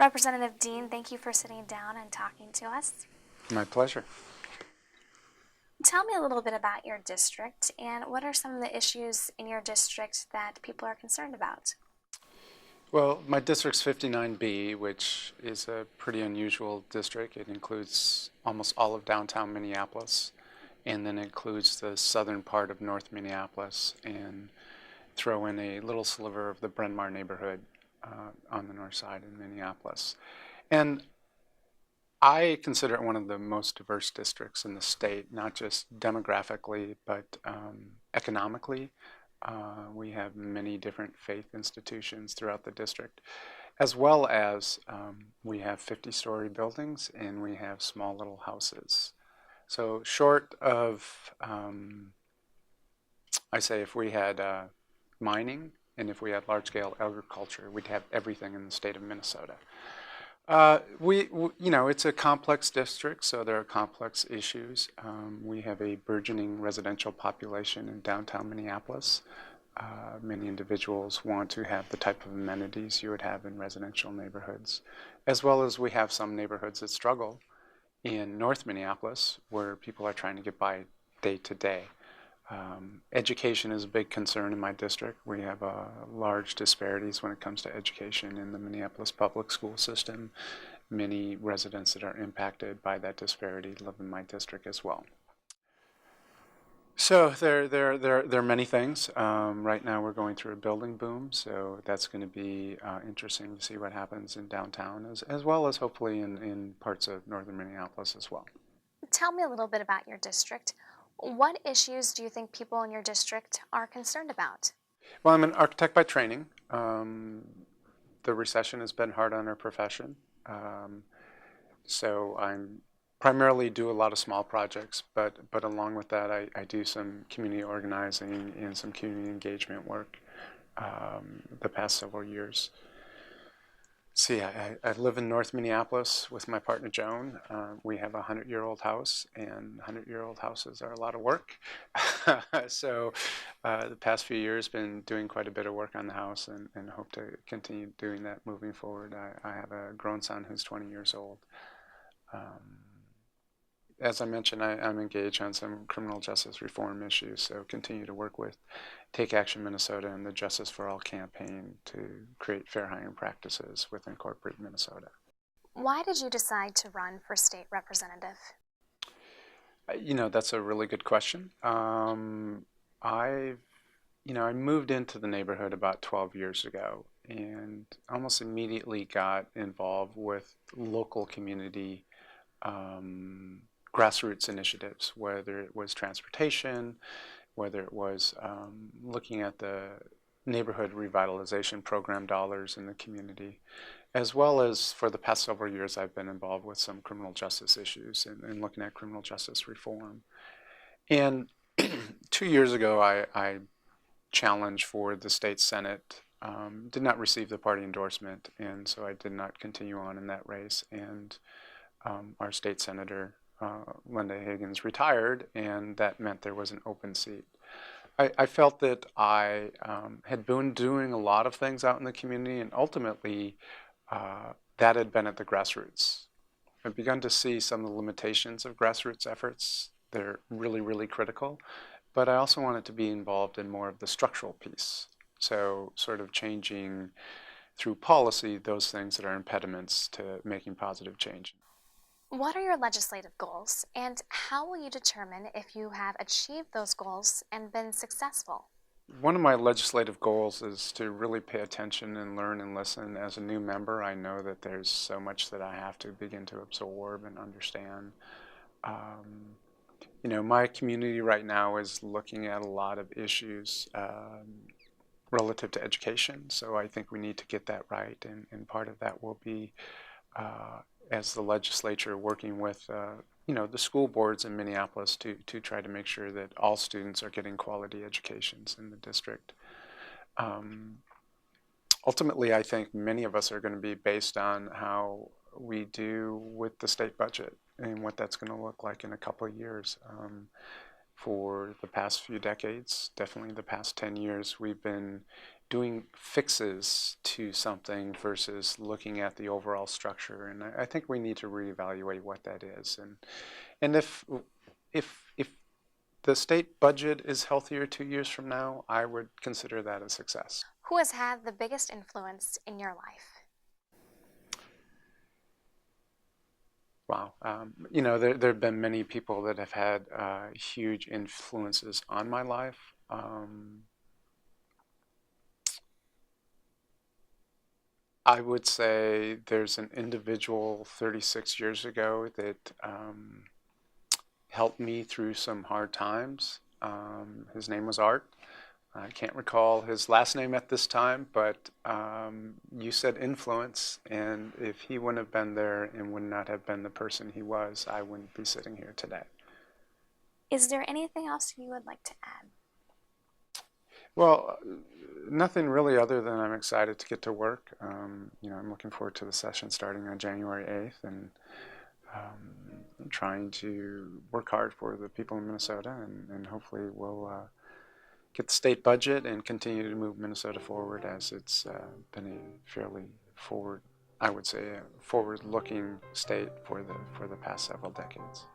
Representative Dehn, thank you for sitting down and talking to us. My pleasure. Tell me a little bit about your district and what are some of the issues in your district that people are concerned about? Well, my district's 59B, which is a pretty unusual district. It includes almost all of downtown Minneapolis, and then includes the southern part of North Minneapolis, and throw in a little sliver of the Bryn Mawr neighborhood on the north side in Minneapolis. And I consider it one of the most diverse districts in the state, not just demographically, but economically. We have many different faith institutions throughout the district, as well as we have 50-story buildings and we have small little houses. So short of, I say if we had mining and if we had large-scale agriculture, we'd have everything in the state of Minnesota. It's a complex district, so there are complex issues. We have a burgeoning residential population in downtown Minneapolis. Many individuals want to have the type of amenities you would have in residential neighborhoods, as well as we have some neighborhoods that struggle in North Minneapolis, where people are trying to get by day to day. Education is a big concern in my district. We have large disparities when it comes to education in the Minneapolis public school system. Many residents that are impacted by that disparity live in my district as well. So there are many things. Right now we're going through a building boom, so that's going to be interesting to see what happens in downtown, as well as hopefully in parts of northern Minneapolis as well. Tell me a little bit about your district. What issues do you think people in your district are concerned about? Well, I'm an architect by training. The recession has been hard on our profession. So I'm primarily do a lot of small projects, but along with that, I do some community organizing and some community engagement work the past several years. See, I live in North Minneapolis with my partner Joan. We have a 100-year-old house, and 100-year-old houses are a lot of work. So the past few years been doing quite a bit of work on the house, and hope to continue doing that moving forward. I have a grown son who's 20 years old. As I mentioned, I'm engaged on some criminal justice reform issues, so continue to work with Take Action Minnesota and the Justice for All campaign to create fair hiring practices within corporate Minnesota. Why did you decide to run for state representative? That's a really good question. I moved into the neighborhood about 12 years ago and almost immediately got involved with local community grassroots initiatives, whether it was transportation, whether it was looking at the neighborhood revitalization program dollars in the community, as well as for the past several years I've been involved with some criminal justice issues and looking at criminal justice reform. And 2 years ago I challenged for the state senate, did not receive the party endorsement, and so I did not continue on in that race. And our state senator Linda Higgins retired, and that meant there was an open seat. I felt that I had been doing a lot of things out in the community, and ultimately that had been at the grassroots. I've begun to see some of the limitations of grassroots efforts. They're really, really critical, but I also wanted to be involved in more of the structural piece. So sort of changing through policy those things that are impediments to making positive change. What are your legislative goals, and how will you determine if you have achieved those goals and been successful? One of my legislative goals is to really pay attention and learn and listen. As a new member, I know that there's so much that I have to begin to absorb and understand. My community right now is looking at a lot of issues relative to education, so I think we need to get that right, and part of that will be as the legislature working with the school boards in Minneapolis to try to make sure that all students are getting quality educations in the district. Ultimately, I think many of us are going to be based on how we do with the state budget and what that's going to look like in a couple of years. For the past few decades, definitely the past 10 years, we've been doing fixes to something versus looking at the overall structure. And I think we need to reevaluate what that is. And if the state budget is healthier 2 years from now, I would consider that a success. Who has had the biggest influence in your life? Wow. There have been many people that have had huge influences on my life. I would say there's an individual 36 years ago that helped me through some hard times. His name was Art. I can't recall his last name at this time, but you said influence, and if he wouldn't have been there and would not have been the person he was, I wouldn't be sitting here today. Is there anything else you would like to add? Well, nothing really other than I'm excited to get to work. I'm looking forward to the session starting on January 8th, and trying to work hard for the people in Minnesota, and hopefully we'll get the state budget and continue to move Minnesota forward, as it's been a fairly forward, I would say, a forward-looking state for the past several decades.